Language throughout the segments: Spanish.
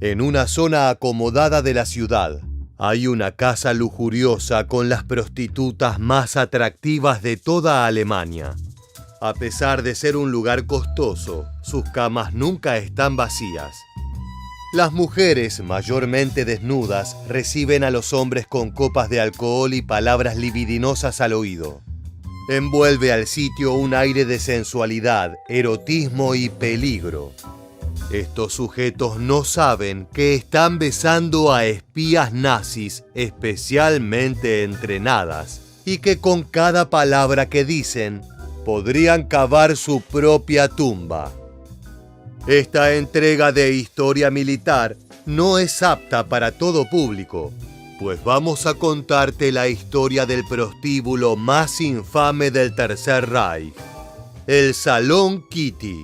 En una zona acomodada de la ciudad, hay una casa lujuriosa con las prostitutas más atractivas de toda Alemania. A pesar de ser un lugar costoso, sus camas nunca están vacías. Las mujeres, mayormente desnudas, reciben a los hombres con copas de alcohol y palabras libidinosas al oído. Envuelve al sitio un aire de sensualidad, erotismo y peligro. Estos sujetos no saben que están besando a espías nazis especialmente entrenadas y que con cada palabra que dicen podrían cavar su propia tumba. Esta entrega de historia militar no es apta para todo público, pues vamos a contarte la historia del prostíbulo más infame del Tercer Reich, el Salón Kitty.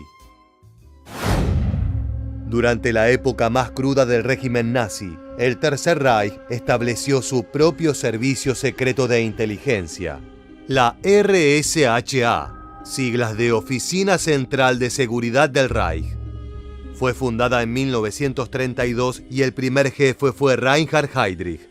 Durante la época más cruda del régimen nazi, el Tercer Reich estableció su propio servicio secreto de inteligencia, la RSHA, siglas de Oficina Central de Seguridad del Reich. Fue fundada en 1932 y el primer jefe fue Reinhard Heydrich.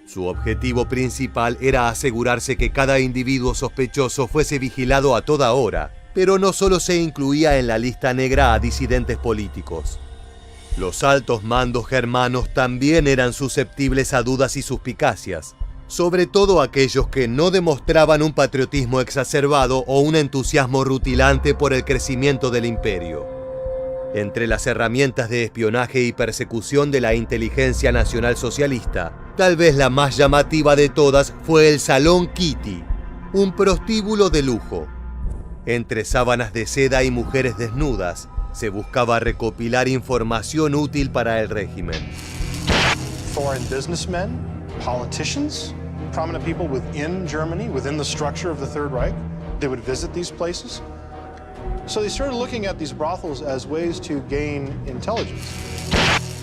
Su objetivo principal era asegurarse que cada individuo sospechoso fuese vigilado a toda hora, pero no solo se incluía en la lista negra a disidentes políticos. Los altos mandos germanos también eran susceptibles a dudas y suspicacias, sobre todo aquellos que no demostraban un patriotismo exacerbado o un entusiasmo rutilante por el crecimiento del imperio. Entre las herramientas de espionaje y persecución de la inteligencia nacional socialista, tal vez la más llamativa de todas fue el Salón Kitty, un prostíbulo de lujo. Entre sábanas de seda y mujeres desnudas, se buscaba recopilar información útil para el régimen. Foreign businessmen, politicians, prominent people within Germany, within the structure of the Third Reich, they would visit these places. So they started looking at these brothels as ways to gain intelligence.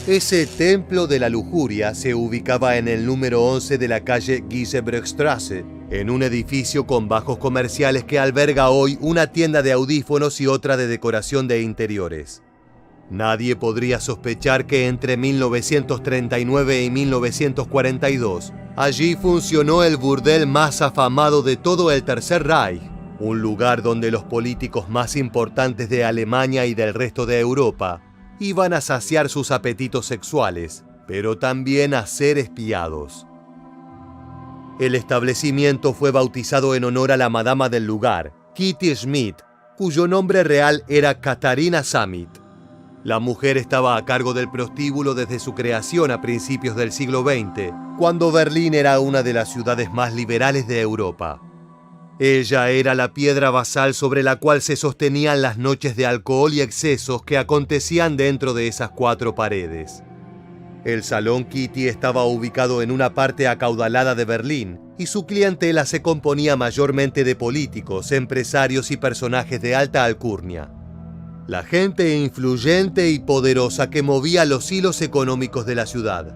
Ese templo de la lujuria se ubicaba en el número 11 de la calle Giesebrechtstraße, en un edificio con bajos comerciales que alberga hoy una tienda de audífonos y otra de decoración de interiores. Nadie podría sospechar que entre 1939 y 1942, allí funcionó el burdel más afamado de todo el Tercer Reich, un lugar donde los políticos más importantes de Alemania y del resto de Europa iban a saciar sus apetitos sexuales, pero también a ser espiados. El establecimiento fue bautizado en honor a la madama del lugar, Kitty Schmidt, cuyo nombre real era Katharina Sammet. La mujer estaba a cargo del prostíbulo desde su creación a principios del siglo XX, cuando Berlín era una de las ciudades más liberales de Europa. Ella era la piedra basal sobre la cual se sostenían las noches de alcohol y excesos que acontecían dentro de esas cuatro paredes. El Salón Kitty estaba ubicado en una parte acaudalada de Berlín y su clientela se componía mayormente de políticos, empresarios y personajes de alta alcurnia. La gente influyente y poderosa que movía los hilos económicos de la ciudad.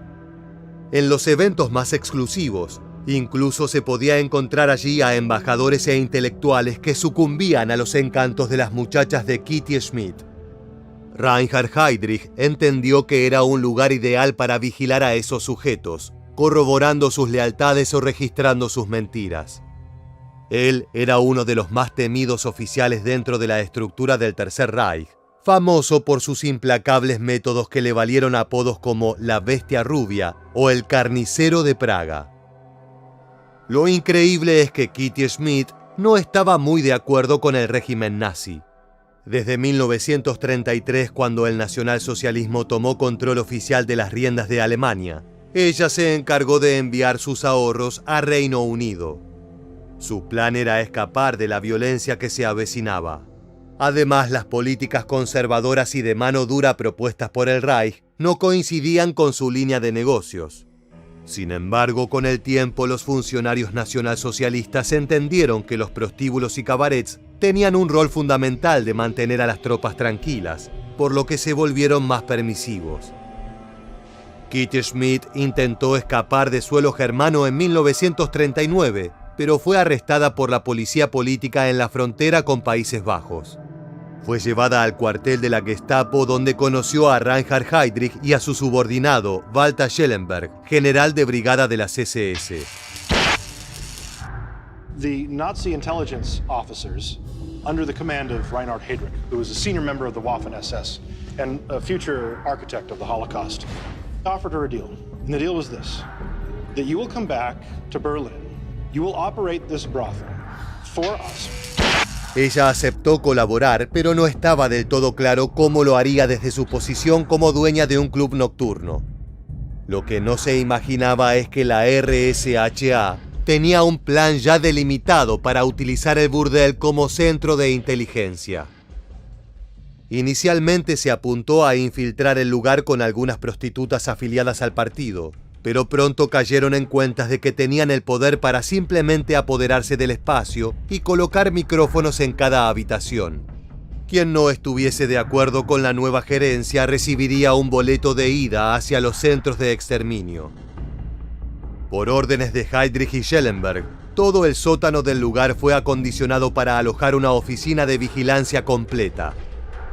En los eventos más exclusivos, incluso se podía encontrar allí a embajadores e intelectuales que sucumbían a los encantos de las muchachas de Kitty Schmidt. Reinhard Heydrich entendió que era un lugar ideal para vigilar a esos sujetos, corroborando sus lealtades o registrando sus mentiras. Él era uno de los más temidos oficiales dentro de la estructura del Tercer Reich, famoso por sus implacables métodos que le valieron apodos como la Bestia Rubia o el Carnicero de Praga. Lo increíble es que Kitty Schmidt no estaba muy de acuerdo con el régimen nazi. Desde 1933, cuando el nacionalsocialismo tomó control oficial de las riendas de Alemania, ella se encargó de enviar sus ahorros a Reino Unido. Su plan era escapar de la violencia que se avecinaba. Además, las políticas conservadoras y de mano dura propuestas por el Reich no coincidían con su línea de negocios. Sin embargo, con el tiempo, los funcionarios nacionalsocialistas entendieron que los prostíbulos y cabarets tenían un rol fundamental de mantener a las tropas tranquilas, por lo que se volvieron más permisivos. Kitty Schmidt intentó escapar de suelo germano en 1939 pero fue arrestada por la policía política en la frontera con Países Bajos. Fue llevada al cuartel de la Gestapo, donde conoció a Reinhard Heydrich y a su subordinado, Walter Schellenberg, general de brigada de la CSS. The Nazi intelligence officers, under the command of Reinhard Heydrich, who was a senior member of the Waffen-SS and a future architect of the Holocaust, offered her a deal. And the deal was this, that you will come back to Berlin, you will operate this brothel for us. Ella aceptó colaborar, pero no estaba del todo claro cómo lo haría desde su posición como dueña de un club nocturno. Lo que no se imaginaba es que la RSHA tenía un plan ya delimitado para utilizar el burdel como centro de inteligencia. Inicialmente se apuntó a infiltrar el lugar con algunas prostitutas afiliadas al partido, pero pronto cayeron en cuentas de que tenían el poder para simplemente apoderarse del espacio y colocar micrófonos en cada habitación. Quien no estuviese de acuerdo con la nueva gerencia recibiría un boleto de ida hacia los centros de exterminio. Por órdenes de Heydrich y Schellenberg, todo el sótano del lugar fue acondicionado para alojar una oficina de vigilancia completa.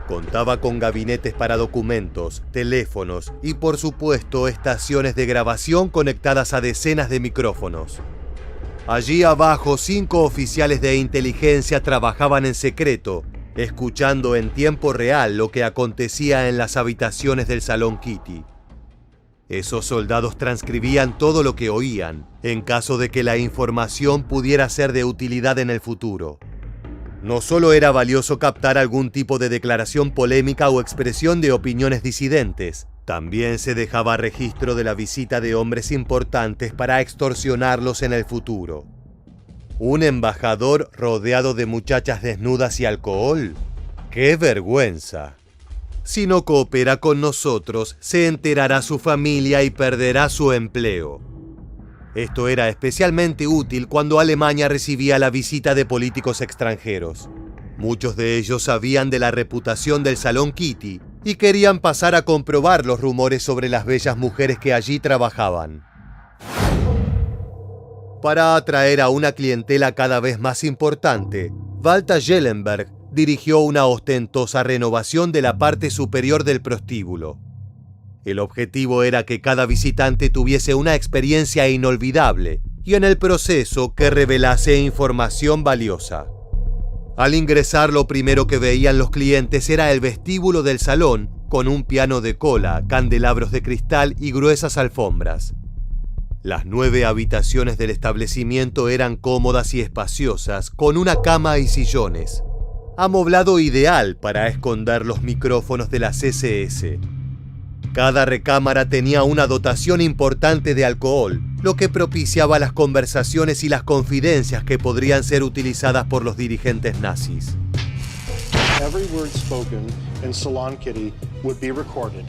Contaba con gabinetes para documentos, teléfonos y, por supuesto, estaciones de grabación conectadas a decenas de micrófonos. Allí abajo, 5 oficiales de inteligencia trabajaban en secreto, escuchando en tiempo real lo que acontecía en las habitaciones del Salón Kitty. Esos soldados transcribían todo lo que oían, en caso de que la información pudiera ser de utilidad en el futuro. No solo era valioso captar algún tipo de declaración polémica o expresión de opiniones disidentes, también se dejaba registro de la visita de hombres importantes para extorsionarlos en el futuro. ¿Un embajador rodeado de muchachas desnudas y alcohol? ¡Qué vergüenza! Si no coopera con nosotros, se enterará su familia y perderá su empleo. Esto era especialmente útil cuando Alemania recibía la visita de políticos extranjeros. Muchos de ellos sabían de la reputación del Salón Kitty y querían pasar a comprobar los rumores sobre las bellas mujeres que allí trabajaban. Para atraer a una clientela cada vez más importante, Walter Schellenberg dirigió una ostentosa renovación de la parte superior del prostíbulo. El objetivo era que cada visitante tuviese una experiencia inolvidable y en el proceso que revelase información valiosa. Al ingresar, lo primero que veían los clientes era el vestíbulo del salón, con un piano de cola, candelabros de cristal y gruesas alfombras. Las 9 habitaciones del establecimiento eran cómodas y espaciosas, con una cama y sillones. Amoblado ideal para esconder los micrófonos de la CSS. Cada recámara tenía una dotación importante de alcohol, lo que propiciaba las conversaciones y las confidencias que podrían ser utilizadas por los dirigentes nazis. Every word spoken in Salon Kitty would be recorded.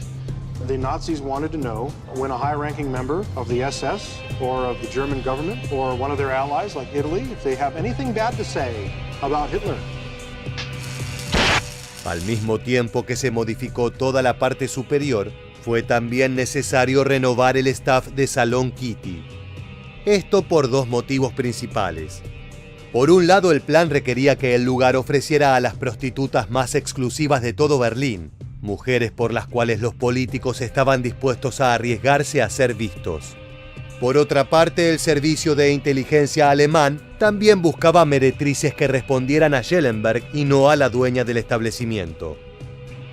The Nazis wanted to know when a high-ranking member of the SS or of the German government or one of their allies like Italy, if they have anything bad to say about Hitler. Al mismo tiempo que se modificó toda la parte superior, fue también necesario renovar el staff de Salón Kitty. Esto por 2 motivos principales. Por un lado, el plan requería que el lugar ofreciera a las prostitutas más exclusivas de todo Berlín, mujeres por las cuales los políticos estaban dispuestos a arriesgarse a ser vistos. Por otra parte, el servicio de inteligencia alemán también buscaba meretrices que respondieran a Schellenberg y no a la dueña del establecimiento.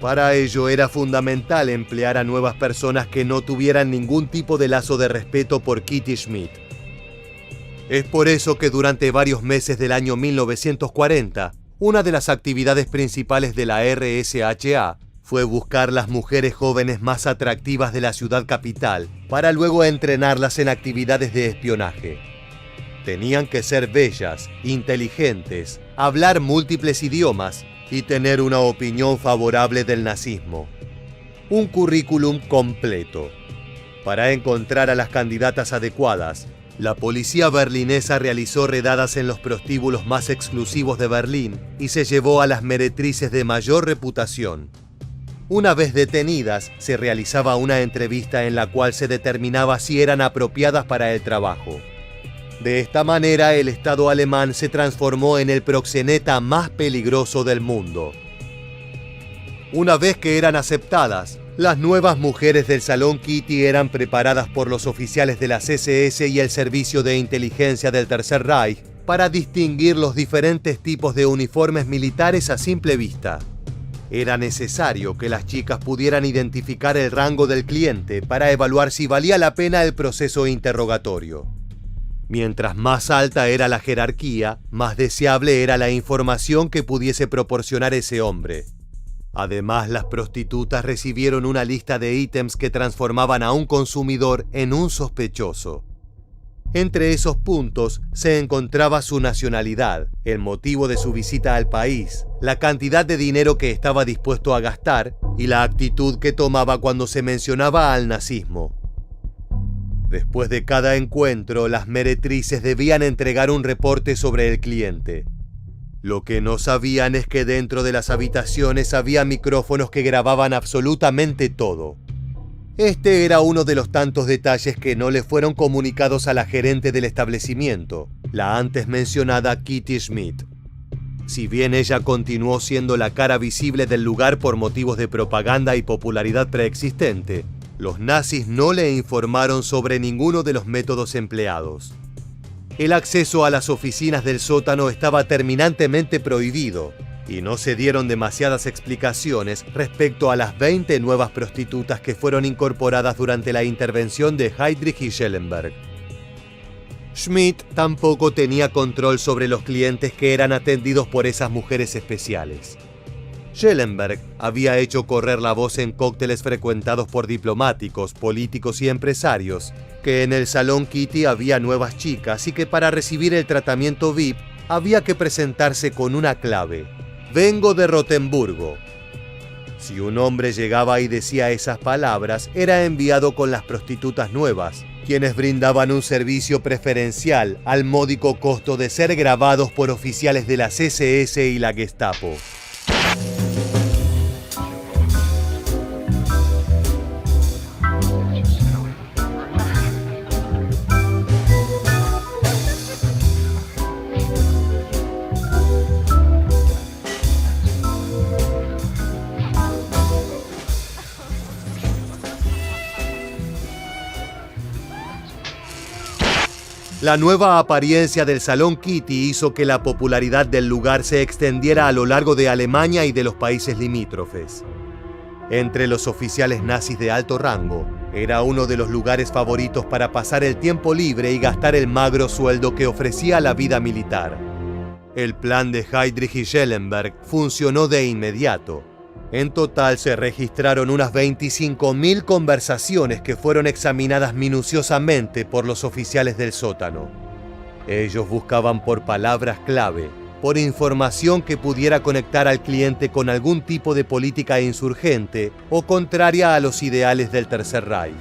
Para ello era fundamental emplear a nuevas personas que no tuvieran ningún tipo de lazo de respeto por Kitty Schmidt. Es por eso que durante varios meses del año 1940, una de las actividades principales de la RSHA fue buscar las mujeres jóvenes más atractivas de la ciudad capital para luego entrenarlas en actividades de espionaje. Tenían que ser bellas, inteligentes, hablar múltiples idiomas y tener una opinión favorable del nazismo. Un currículum completo. Para encontrar a las candidatas adecuadas, la policía berlinesa realizó redadas en los prostíbulos más exclusivos de Berlín y se llevó a las meretrices de mayor reputación. Una vez detenidas, se realizaba una entrevista en la cual se determinaba si eran apropiadas para el trabajo. De esta manera, el Estado alemán se transformó en el proxeneta más peligroso del mundo. Una vez que eran aceptadas, las nuevas mujeres del Salón Kitty eran preparadas por los oficiales de las SS y el Servicio de Inteligencia del Tercer Reich para distinguir los diferentes tipos de uniformes militares a simple vista. Era necesario que las chicas pudieran identificar el rango del cliente para evaluar si valía la pena el proceso interrogatorio. Mientras más alta era la jerarquía, más deseable era la información que pudiese proporcionar ese hombre. Además, las prostitutas recibieron una lista de ítems que transformaban a un consumidor en un sospechoso. Entre esos puntos se encontraba su nacionalidad, el motivo de su visita al país, la cantidad de dinero que estaba dispuesto a gastar y la actitud que tomaba cuando se mencionaba al nazismo. Después de cada encuentro, las meretrices debían entregar un reporte sobre el cliente. Lo que no sabían es que dentro de las habitaciones había micrófonos que grababan absolutamente todo. Este era uno de los tantos detalles que no le fueron comunicados a la gerente del establecimiento, la antes mencionada Kitty Schmidt. Si bien ella continuó siendo la cara visible del lugar por motivos de propaganda y popularidad preexistente, los nazis no le informaron sobre ninguno de los métodos empleados. El acceso a las oficinas del sótano estaba terminantemente prohibido, y no se dieron demasiadas explicaciones respecto a las 20 nuevas prostitutas que fueron incorporadas durante la intervención de Heydrich y Schellenberg. Schmidt tampoco tenía control sobre los clientes que eran atendidos por esas mujeres especiales. Schellenberg había hecho correr la voz en cócteles frecuentados por diplomáticos, políticos y empresarios, que en el Salón Kitty había nuevas chicas y que para recibir el tratamiento VIP había que presentarse con una clave: vengo de Rotemburgo. Si un hombre llegaba y decía esas palabras, era enviado con las prostitutas nuevas, quienes brindaban un servicio preferencial al módico costo de ser grabados por oficiales de las SS y la Gestapo. La nueva apariencia del Salón Kitty hizo que la popularidad del lugar se extendiera a lo largo de Alemania y de los países limítrofes. Entre los oficiales nazis de alto rango, era uno de los lugares favoritos para pasar el tiempo libre y gastar el magro sueldo que ofrecía la vida militar. El plan de Heydrich y Schellenberg funcionó de inmediato. En total se registraron unas 25.000 conversaciones que fueron examinadas minuciosamente por los oficiales del sótano. Ellos buscaban por palabras clave, por información que pudiera conectar al cliente con algún tipo de política insurgente o contraria a los ideales del Tercer Reich.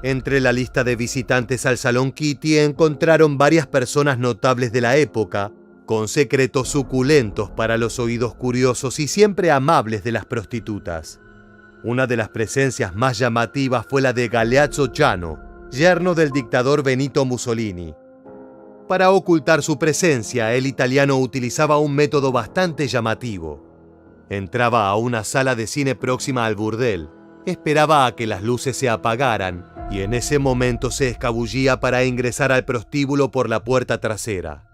Entre la lista de visitantes al Salón Kitty encontraron varias personas notables de la época, con secretos suculentos para los oídos curiosos y siempre amables de las prostitutas. Una de las presencias más llamativas fue la de Galeazzo Ciano, yerno del dictador Benito Mussolini. Para ocultar su presencia, el italiano utilizaba un método bastante llamativo. Entraba a una sala de cine próxima al burdel, esperaba a que las luces se apagaran y en ese momento se escabullía para ingresar al prostíbulo por la puerta trasera.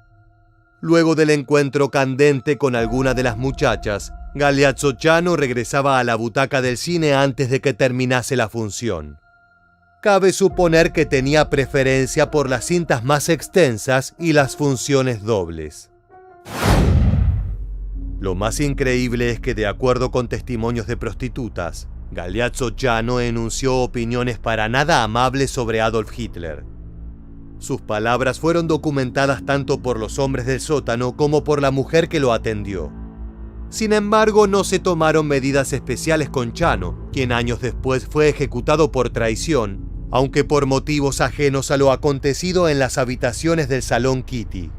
Luego del encuentro candente con alguna de las muchachas, Galeazzo Ciano regresaba a la butaca del cine antes de que terminase la función. Cabe suponer que tenía preferencia por las cintas más extensas y las funciones dobles. Lo más increíble es que, de acuerdo con testimonios de prostitutas, Galeazzo Ciano enunció opiniones para nada amables sobre Adolf Hitler. Sus palabras fueron documentadas tanto por los hombres del sótano como por la mujer que lo atendió. Sin embargo, no se tomaron medidas especiales con Ciano, quien años después fue ejecutado por traición, aunque por motivos ajenos a lo acontecido en las habitaciones del Salón Kitty.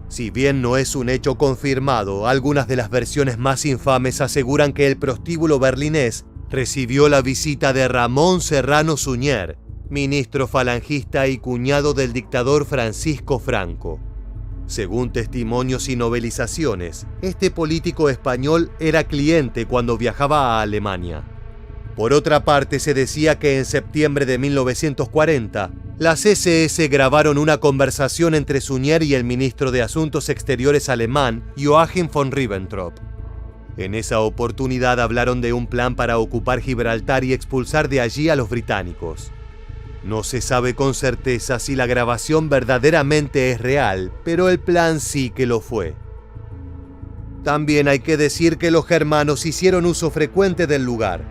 Si bien no es un hecho confirmado, algunas de las versiones más infames aseguran que el prostíbulo berlinés recibió la visita de Ramón Serrano Suñer, ministro falangista y cuñado del dictador Francisco Franco. Según testimonios y novelizaciones, este político español era cliente cuando viajaba a Alemania. Por otra parte, se decía que en septiembre de 1940, las SS grabaron una conversación entre Suñer y el ministro de Asuntos Exteriores alemán, Joachim von Ribbentrop. En esa oportunidad hablaron de un plan para ocupar Gibraltar y expulsar de allí a los británicos. No se sabe con certeza si la grabación verdaderamente es real, pero el plan sí que lo fue. También hay que decir que los germanos hicieron uso frecuente del lugar.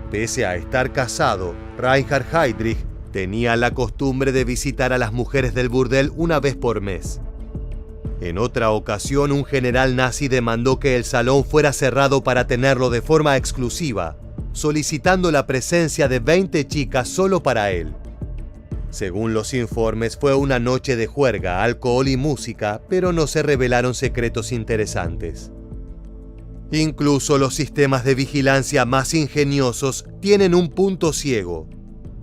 Pese a estar casado, Reinhard Heydrich tenía la costumbre de visitar a las mujeres del burdel una vez por mes. En otra ocasión, un general nazi demandó que el salón fuera cerrado para tenerlo de forma exclusiva, solicitando la presencia de 20 chicas solo para él. Según los informes, fue una noche de juerga, alcohol y música, pero no se revelaron secretos interesantes. Incluso los sistemas de vigilancia más ingeniosos tienen un punto ciego.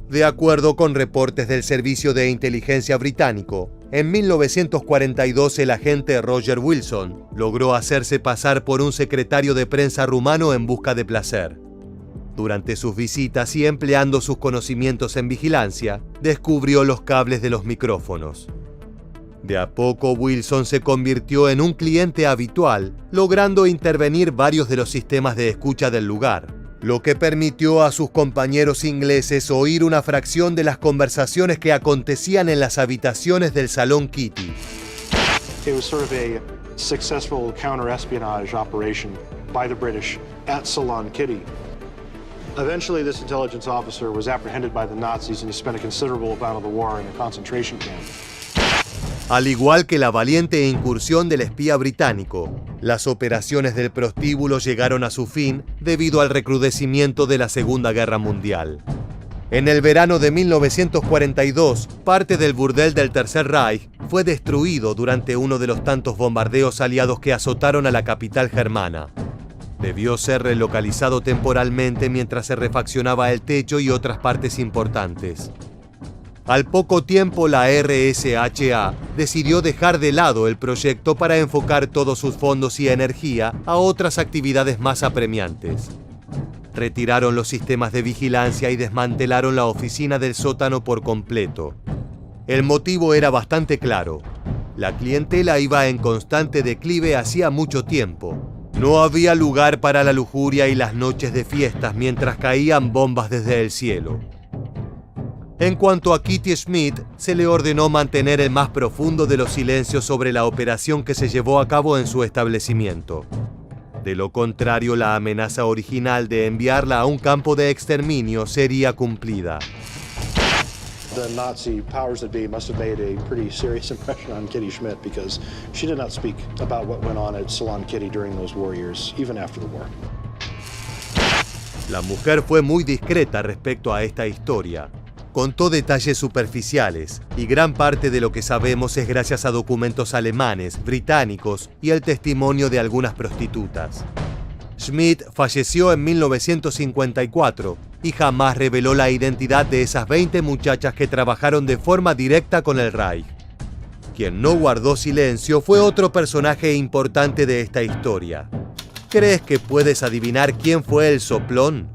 De acuerdo con reportes del Servicio de Inteligencia británico, en 1942 el agente Roger Wilson logró hacerse pasar por un secretario de prensa rumano en busca de placer. Durante sus visitas y empleando sus conocimientos en vigilancia, descubrió los cables de los micrófonos. De a poco, Wilson se convirtió en un cliente habitual, logrando intervenir varios de los sistemas de escucha del lugar, lo que permitió a sus compañeros ingleses oír una fracción de las conversaciones que acontecían en las habitaciones del Salón Kitty. It was sort of a successful counter-espionage operation by the British at Salon Kitty. Eventually, this intelligence officer was apprehended by the Nazis and he spent a considerable amount of the war in a concentration camp. Al igual que la valiente incursión del espía británico, las operaciones del prostíbulo llegaron a su fin debido al recrudecimiento de la Segunda Guerra Mundial. En el verano de 1942, parte del burdel del Tercer Reich fue destruido durante uno de los tantos bombardeos aliados que azotaron a la capital germana. Debió ser relocalizado temporalmente mientras se refaccionaba el techo y otras partes importantes. Al poco tiempo, la RSHA decidió dejar de lado el proyecto para enfocar todos sus fondos y energía a otras actividades más apremiantes. Retiraron los sistemas de vigilancia y desmantelaron la oficina del sótano por completo. El motivo era bastante claro. La clientela iba en constante declive hacía mucho tiempo. No había lugar para la lujuria y las noches de fiestas mientras caían bombas desde el cielo. En cuanto a Kitty Schmidt, se le ordenó mantener el más profundo de los silencios sobre la operación que se llevó a cabo en su establecimiento. De lo contrario, la amenaza original de enviarla a un campo de exterminio sería cumplida. The Nazi powers that be must have made a pretty serious impression on Kitty Schmidt because she did not speak about what went on at Salon Kitty during those war years, even after the war. La mujer fue muy discreta respecto a esta historia. Contó detalles superficiales, y gran parte de lo que sabemos es gracias a documentos alemanes, británicos y el testimonio de algunas prostitutas. Schmidt falleció en 1954 y jamás reveló la identidad de esas 20 muchachas que trabajaron de forma directa con el Reich. Quien no guardó silencio fue otro personaje importante de esta historia. ¿Crees que puedes adivinar quién fue el soplón?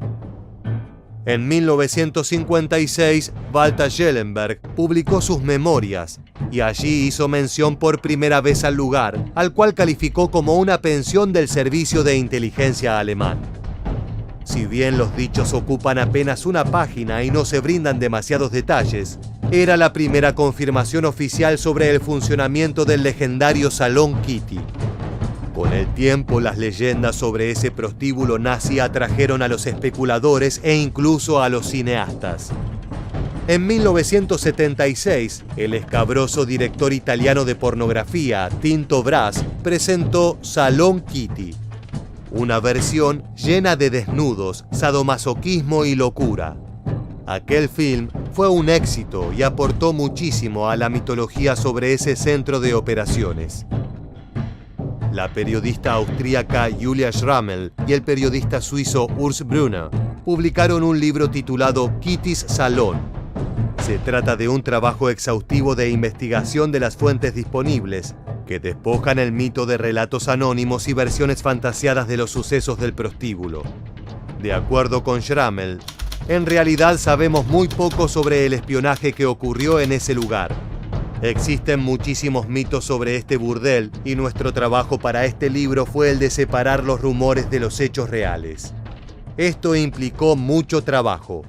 En 1956, Walter Schellenberg publicó sus memorias y allí hizo mención por primera vez al lugar, al cual calificó como una pensión del servicio de inteligencia alemán. Si bien los dichos ocupan apenas una página y no se brindan demasiados detalles, era la primera confirmación oficial sobre el funcionamiento del legendario Salón Kitty. Con el tiempo, las leyendas sobre ese prostíbulo nazi atrajeron a los especuladores e incluso a los cineastas. En 1976, el escabroso director italiano de pornografía, Tinto Brass, presentó Salón Kitty, una versión llena de desnudos, sadomasoquismo y locura. Aquel film fue un éxito y aportó muchísimo a la mitología sobre ese centro de operaciones. La periodista austríaca Julia Schrammel y el periodista suizo Urs Brunner publicaron un libro titulado Kitty's Salon. Se trata de un trabajo exhaustivo de investigación de las fuentes disponibles, que despojan el mito de relatos anónimos y versiones fantaseadas de los sucesos del prostíbulo. De acuerdo con Schrammel, en realidad sabemos muy poco sobre el espionaje que ocurrió en ese lugar. Existen muchísimos mitos sobre este burdel y nuestro trabajo para este libro fue el de separar los rumores de los hechos reales. Esto implicó mucho trabajo.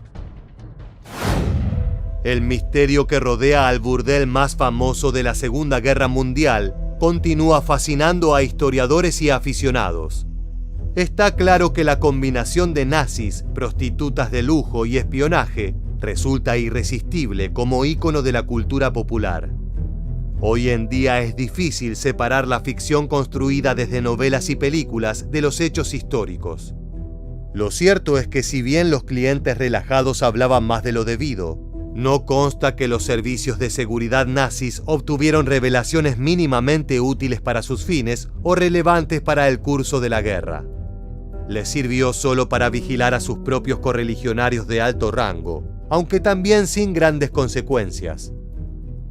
El misterio que rodea al burdel más famoso de la Segunda Guerra Mundial continúa fascinando a historiadores y aficionados. Está claro que la combinación de nazis, prostitutas de lujo y espionaje resulta irresistible como ícono de la cultura popular. Hoy en día es difícil separar la ficción construida desde novelas y películas de los hechos históricos. Lo cierto es que si bien los clientes relajados hablaban más de lo debido, no consta que los servicios de seguridad nazis obtuvieron revelaciones mínimamente útiles para sus fines o relevantes para el curso de la guerra. Les sirvió solo para vigilar a sus propios correligionarios de alto rango, aunque también sin grandes consecuencias.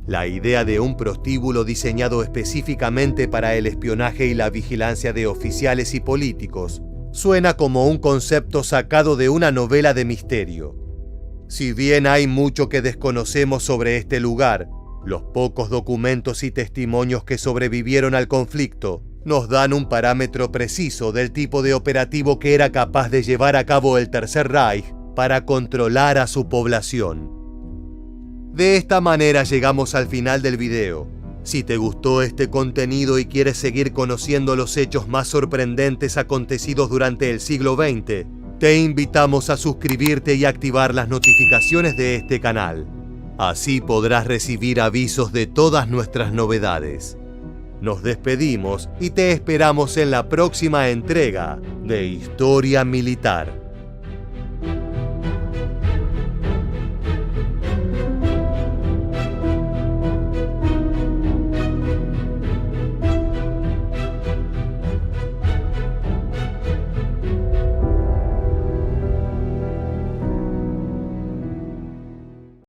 La idea de un prostíbulo diseñado específicamente para el espionaje y la vigilancia de oficiales y políticos suena como un concepto sacado de una novela de misterio. Si bien hay mucho que desconocemos sobre este lugar, los pocos documentos y testimonios que sobrevivieron al conflicto nos dan un parámetro preciso del tipo de operativo que era capaz de llevar a cabo el Tercer Reich para controlar a su población. De esta manera llegamos al final del video. Si te gustó este contenido y quieres seguir conociendo los hechos más sorprendentes acontecidos durante el siglo XX, te invitamos a suscribirte y activar las notificaciones de este canal. Así podrás recibir avisos de todas nuestras novedades. Nos despedimos y te esperamos en la próxima entrega de Historia Militar.